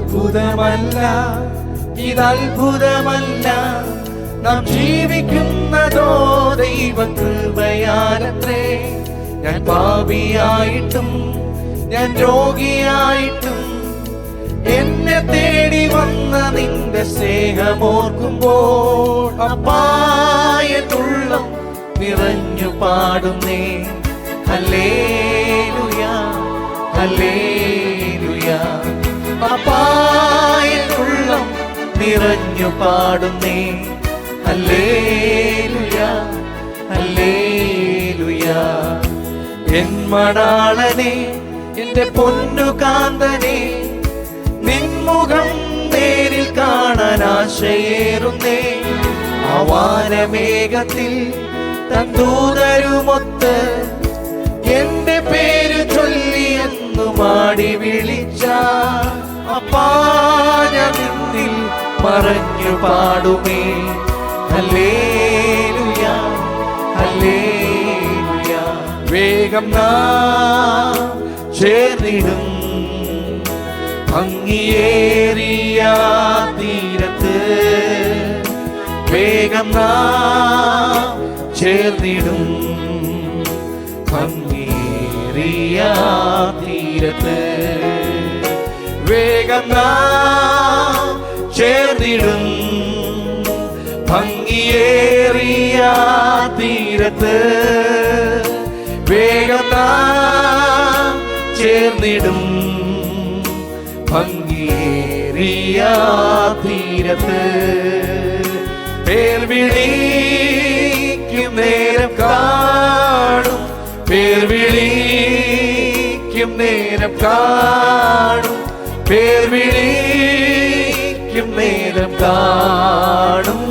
അത്ഭുതമല്ല, ഇതത്ഭുതമല്ല, നാം ജീവിക്കുന്നതോ ദൈവകൃപയാലത്രേ. ഞാൻ പാപിയായിട്ടും ഞാൻ രോഗിയായിട്ടും എന്നെ തേടി വന്ന നിന്റെ സ്നേഹമോർക്കുമ്പോൾ അപ്പായെന്നുള്ളം നിറഞ്ഞു പാടുന്നേ. Hallelujah hallelujah. അപ്പായെന്നുള്ളം നിറഞ്ഞു പാടുന്നേ. Hallelujah hallelujah. എൻ മണാളനെ, എന്റെ പൊന്നുകാന്തനെ, നിൻമുഖം നേരിൽ കാണാൻ ആശയേറുന്നേ. വാനമേഘത്തിൽ തൻ ദൂതരുമൊത്ത് എന്റെ പേര് ചൊല്ലി എന്നു മാടി വിളിച്ച അപ്പാന നിന്നിൽ മറഞ്ഞു പാടുമേ. Hallelujah hallelujah. വേഗം നാം ചേർന്നിടും ഭംഗിയേറിയ തീരത്ത്. വേഗം നാം ചേർന്നിടും ഭംഗിയേറിയ തീരത്ത്. വേഗം നാം ചേർന്നിടും ഭംഗിയേറിയ തീരത്ത്. വേഗം നാം ചേർന്നിടും ഭംഗിയേറിയ തീരത്ത്. പേർ വിളിക്കും നേരം കാണും, പേർ വിളിക്കും നേരം കാണും, പേർ വിളിക്കും നേരം കാണും.